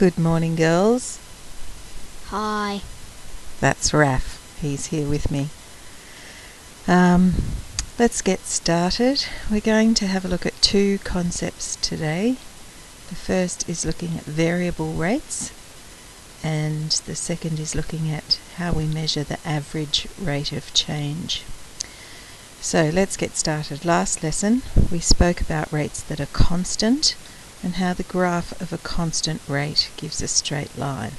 Good morning, girls. Hi. That's Raph. He's here with me. Let's get started. We're going to have a look at two concepts today. The first is looking at variable rates, and the second is looking at how we measure the average rate of change. So let's get started. Last lesson we spoke about rates that are constant and how the graph of a constant rate gives a straight line.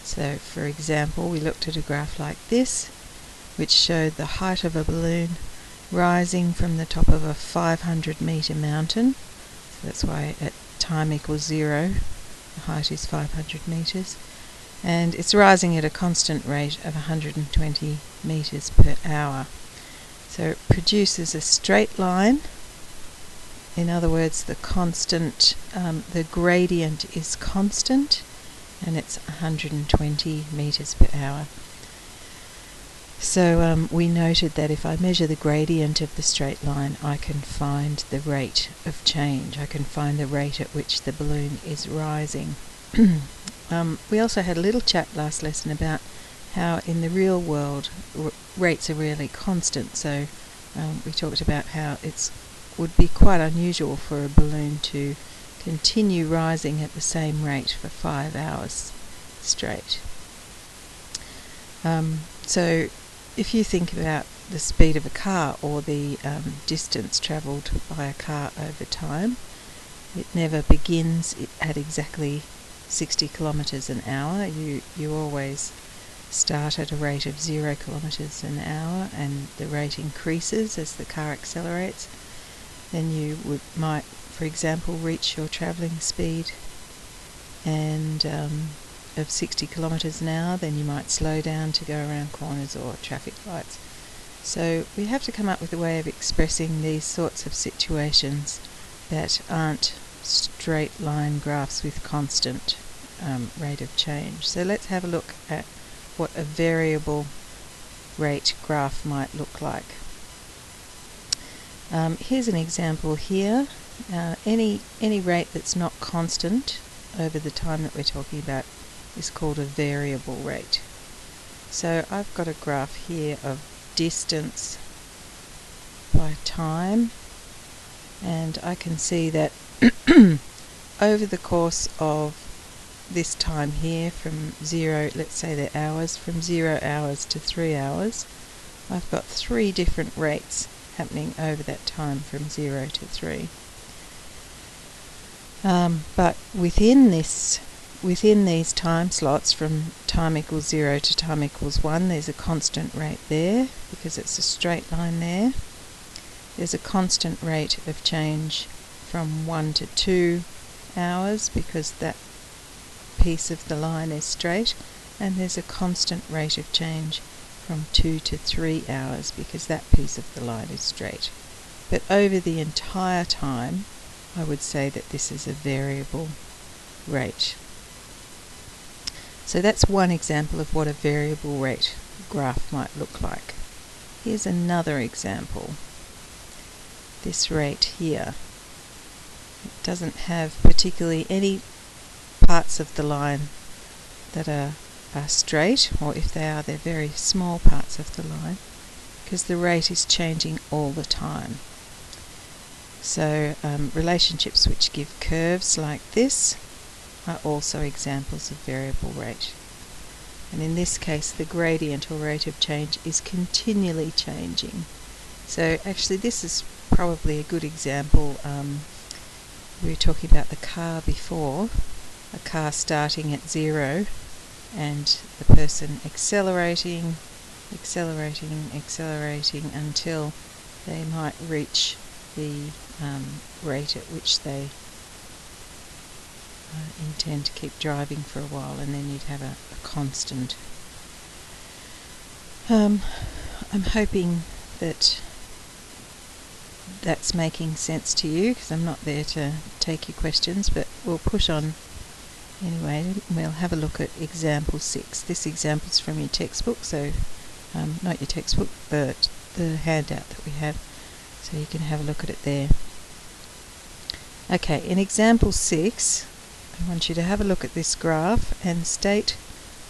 So for example, we looked at a graph like this, which showed the height of a balloon rising from the top of a 500 metre mountain. So that's why at time equals 0, the height is 500 metres. And it's rising at a constant rate of 120 metres per hour. So it produces a straight line. In other words, the gradient is constant, and it's 120 metres per hour. So we noted that if I measure the gradient of the straight line, I can find the rate of change. I can find the rate at which the balloon is rising. We also had a little chat last lesson about how in the real world rates are really constant. So we talked about how it would be quite unusual for a balloon to continue rising at the same rate for 5 hours straight. So if you think about the speed of a car or the distance travelled by a car over time, it never begins at exactly 60 kilometres an hour. You always start at a rate of 0 kilometres an hour, and the rate increases as the car accelerates. Then you might, for example, reach your travelling speed and of 60 kilometres an hour. Then you might slow down to go around corners or traffic lights. So we have to come up with a way of expressing these sorts of situations that aren't straight line graphs with constant rate of change. So let's have a look at what a variable rate graph might look like. Here's an example here. Any rate that's not constant over the time that we're talking about is called a variable rate. So I've got a graph here of distance by time, and I can see that over the course of this time here from 0, let's say the hours, from 0 hours to 3 hours, I've got 3 different rates happening over that time from 0 to 3. But within these time slots from time equals 0 to time equals 1, there's a constant rate there because it's a straight line there. There's a constant rate of change from 1 to 2 hours because that piece of the line is straight, and there's a constant rate of change from 2 to 3 hours because that piece of the line is straight. But over the entire time, I would say that this is a variable rate. So that's one example of what a variable rate graph might look like. Here's another example. This rate here. It doesn't have particularly any parts of the line that are straight, or if they are, they're very small parts of the line, because the rate is changing all the time. So relationships which give curves like this are also examples of variable rate. And in this case, the gradient or rate of change is continually changing. So actually this is probably a good example. We were talking about the car before, a car starting at 0 and the person accelerating until they might reach the rate at which they intend to keep driving for a while, and then you'd have a constant. I'm hoping that that's making sense to you, because I'm not there to take your questions, but we'll push on anyway. We'll have a look at example 6. This example's from your textbook, so not your textbook, but the handout that we have, so you can have a look at it there. Okay, in example 6, I want you to have a look at this graph and state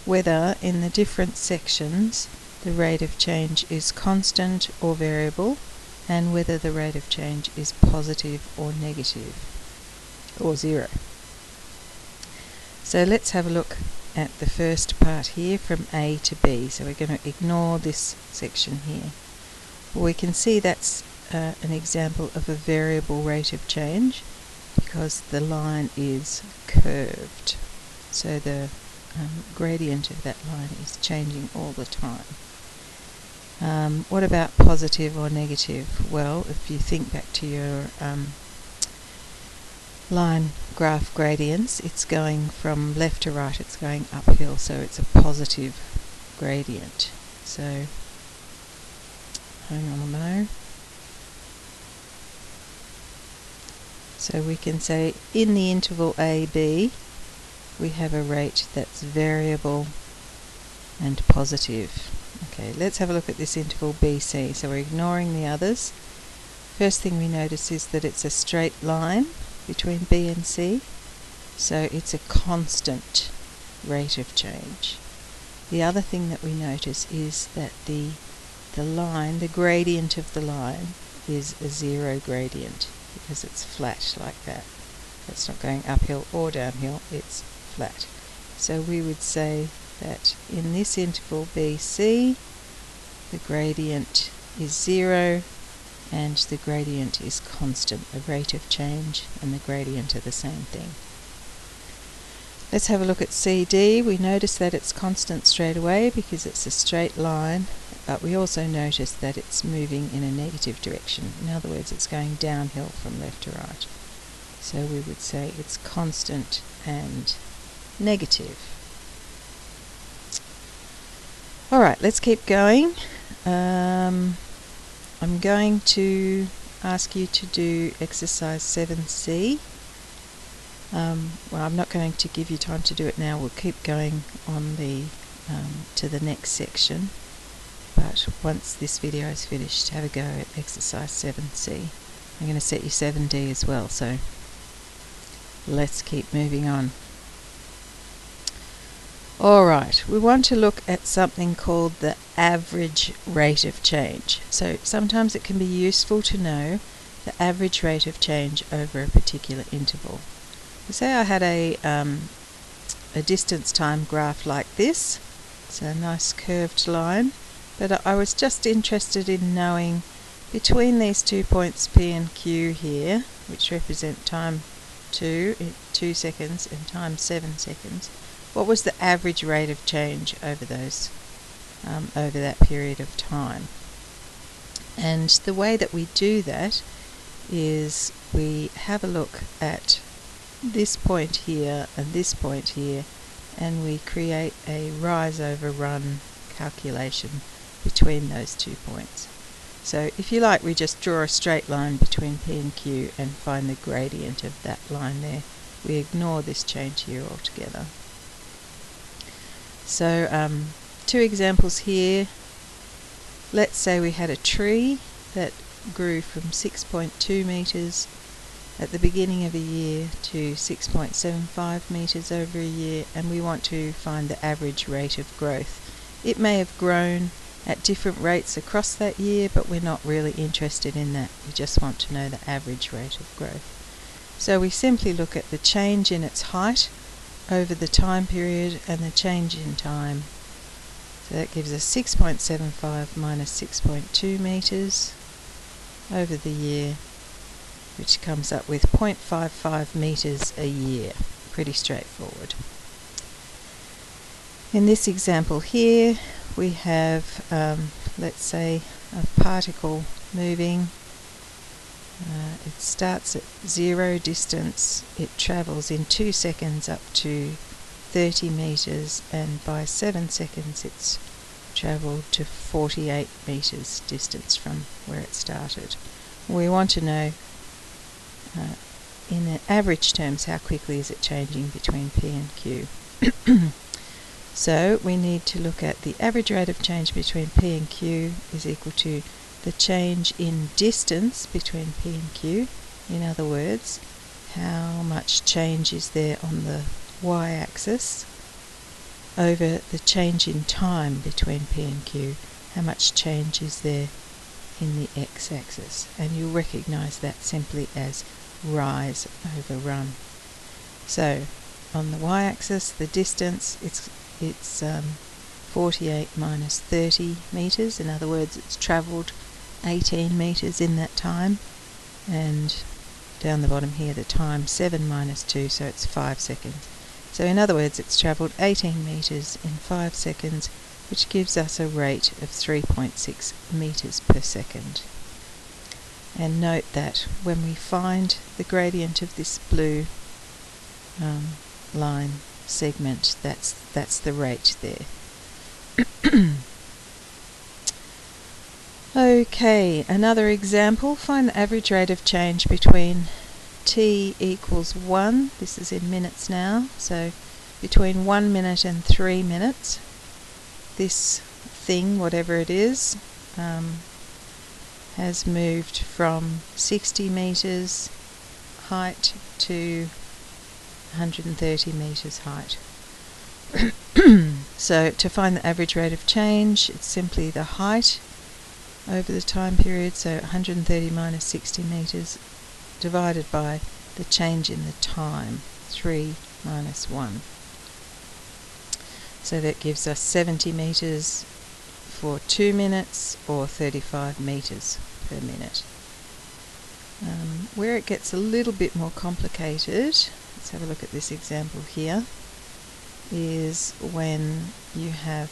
whether in the different sections the rate of change is constant or variable, and whether the rate of change is positive or negative or zero. So let's have a look at the first part here from A to B. So we're going to ignore this section here. We can see that's an example of a variable rate of change because the line is curved. So the gradient of that line is changing all the time. What about positive or negative? Well, if you think back to your line graph gradients, it's going from left to right, it's going uphill, so it's a positive gradient. So hang on a moment. So we can say in the interval AB we have a rate that's variable and positive. Okay, let's have a look at this interval BC. So we're ignoring the others. First thing we notice is that it's a straight line between B and C, so it's a constant rate of change. The other thing that we notice is that the line, the gradient of the line, is a zero gradient because it's flat like that. It's not going uphill or downhill, it's flat. So we would say that in this interval BC the gradient is zero and the gradient is constant. The rate of change and the gradient are the same thing. Let's have a look at CD. We notice that it's constant straight away because it's a straight line, but we also notice that it's moving in a negative direction. In other words, it's going downhill from left to right. So we would say it's constant and negative. Alright, let's keep going. I'm going to ask you to do exercise 7C. Well, I'm not going to give you time to do it now. We'll keep going on to the next section. But once this video is finished, have a go at exercise 7C. I'm going to set you 7D as well, so let's keep moving on. Alright, we want to look at something called the average rate of change. So sometimes it can be useful to know the average rate of change over a particular interval. Say I had a distance time graph like this. It's a nice curved line, but I was just interested in knowing between these 2 points P and Q here, which represent time 2 seconds and time 7 seconds, what was the average rate of change over those over that period of time. And the way that we do that is we have a look at this point here and this point here, and we create a rise over run calculation between those 2 points. So if you like, we just draw a straight line between P and Q and find the gradient of that line there. We ignore this change here altogether. So 2 examples here. Let's say we had a tree that grew from 6.2 meters at the beginning of a year to 6.75 meters over a year, and we want to find the average rate of growth. It may have grown at different rates across that year, but we're not really interested in that. We just want to know the average rate of growth. So we simply look at the change in its height over the time period and the change in time. So that gives us 6.75 minus 6.2 meters over the year, which comes up with 0.55 meters a year. Pretty straightforward. In this example here, we have, let's say, a particle moving. It starts at 0 distance, it travels in 2 seconds up to 30 meters, and by 7 seconds it's travelled to 48 meters distance from where it started. We want to know in the average terms how quickly is it changing between P and Q. So we need to look at the average rate of change between P and Q is equal to the change in distance between P and Q. In other words, how much change is there on the y-axis over the change in time between P and Q. How much change is there in the x-axis? And you'll recognise that simply as rise over run. So on the y-axis, the distance, it's 48 minus 30 metres. In other words, it's travelled 18 metres in that time. And down the bottom here, the time 7 minus 2, so it's 5 seconds. So in other words, it's travelled 18 metres in 5 seconds, which gives us a rate of 3.6 metres per second. And note that when we find the gradient of this blue line segment, that's the rate there. Okay, another example. Find the average rate of change between t equals 1, this is in minutes now, so between 1 minute and 3 minutes, this thing, whatever it is, has moved from 60 metres height to 130 metres height. So to find the average rate of change, it's simply the height over the time period, so 130 minus 60 metres divided by the change in the time, 3 minus 1. So that gives us 70 metres for 2 minutes or 35 metres per minute. Where it gets a little bit more complicated, let's have a look at this example here, is when you have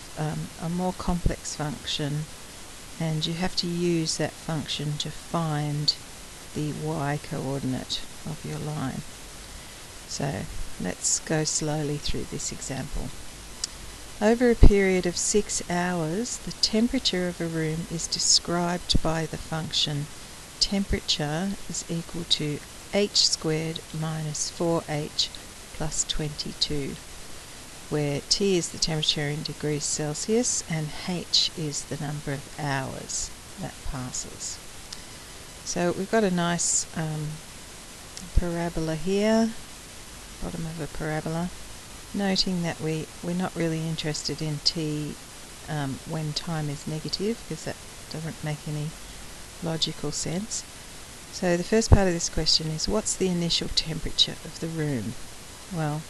a more complex function and you have to use that function to find the y coordinate of your line. So let's go slowly through this example. Over a period of 6 hours, the temperature of a room is described by the function temperature is equal to h squared minus 4h plus 22, where T is the temperature in degrees Celsius and h is the number of hours that passes. So we've got a nice parabola here, bottom of a parabola, noting that we're not really interested in T when time is negative, because that doesn't make any logical sense. So the first part of this question is, what's the initial temperature of the room? Well,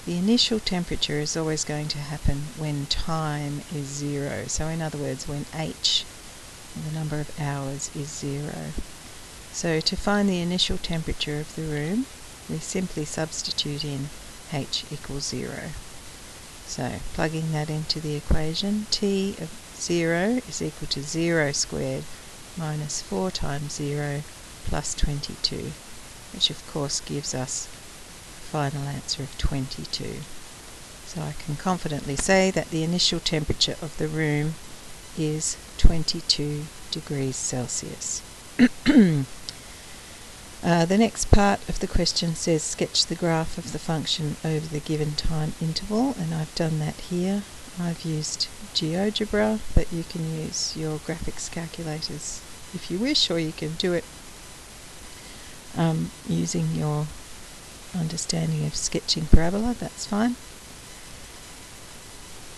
the initial temperature is always going to happen when time is 0. So in other words, when h, the number of hours, is 0. So to find the initial temperature of the room, we simply substitute in h equals 0. So plugging that into the equation, T of 0 is equal to 0 squared minus 4 times 0 plus 22, which of course gives us a final answer of 22. So I can confidently say that the initial temperature of the room is 22 degrees Celsius. The next part of the question says sketch the graph of the function over the given time interval, and I've done that here. I've used GeoGebra, but you can use your graphics calculators if you wish, or you can do it using your understanding of sketching parabola, that's fine.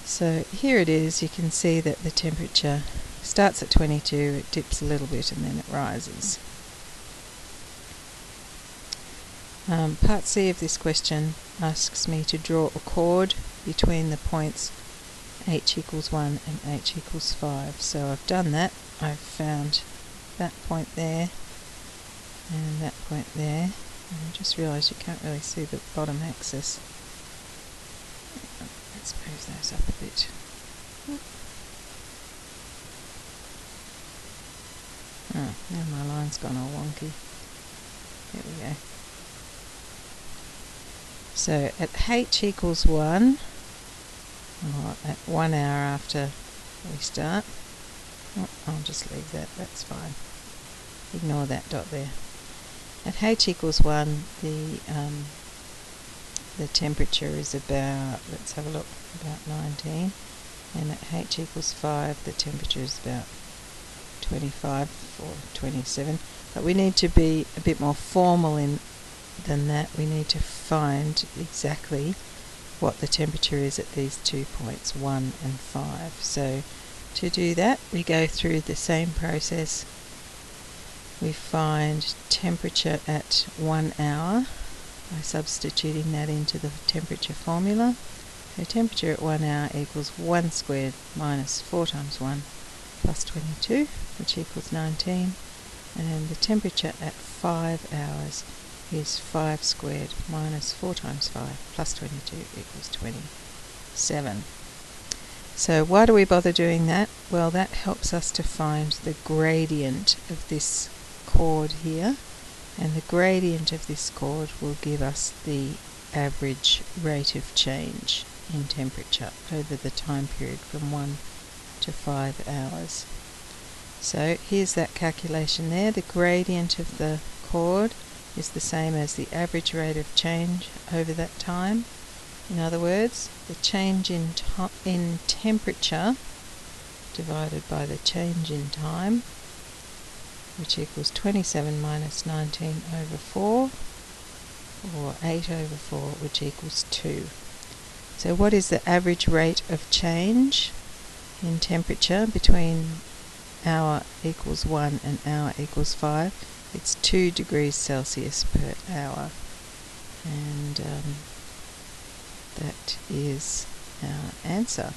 So here it is. You can see that the temperature starts at 22, it dips a little bit and then it rises. Part C of this question asks me to draw a chord between the points h equals 1 and h equals 5. So I've done that. I've found that point there and that point there. And I just realised you can't really see the bottom axis. Let's move those up a bit. Oh, now my line's gone all wonky. There we go. So at h equals 1, or at 1 hour after we start, I'll just leave that, that's fine. Ignore that dot there. At h equals 1, the temperature is about, let's have a look, about 19. And at h equals 5, the temperature is about 25 or 27. But we need to be a bit more formal in than that. We need to find exactly what the temperature is at these 2 points, 1 and 5. So to do that, we go through the same process. We find temperature at 1 hour by substituting that into the temperature formula. So temperature at 1 hour equals 1 squared minus 4 times 1 plus 22, which equals 19. And the temperature at 5 hours is 5 squared minus 4 times 5 plus 22 equals 27. So why do we bother doing that? Well, that helps us to find the gradient of this chord here, and the gradient of this chord will give us the average rate of change in temperature over the time period from 1 to 5 hours. So here's that calculation there. The gradient of the chord is the same as the average rate of change over that time. In other words, the change in temperature divided by the change in time, which equals 27 minus 19 over 4, or 8 over 4, which equals 2. So what is the average rate of change in temperature between hour equals 1 and hour equals 5? It's 2 degrees Celsius per hour. And that is our answer.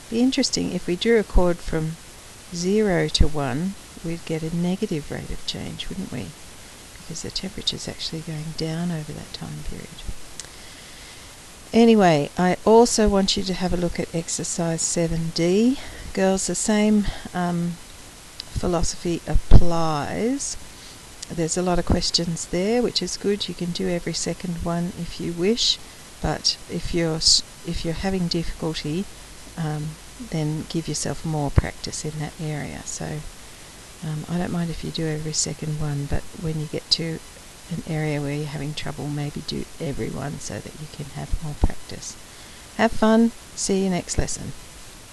Be interesting, if we drew a chord from 0 to 1, we'd get a negative rate of change, wouldn't we? Because the temperature is actually going down over that time period. Anyway, I also want you to have a look at exercise 7D. Girls, the same philosophy applies. There's a lot of questions there, which is good. You can do every second one if you wish, but if you're having difficulty, then give yourself more practice in that area. So I don't mind if you do every second one, but when you get to an area where you're having trouble, maybe do every one so that you can have more practice. Have fun. See you next lesson.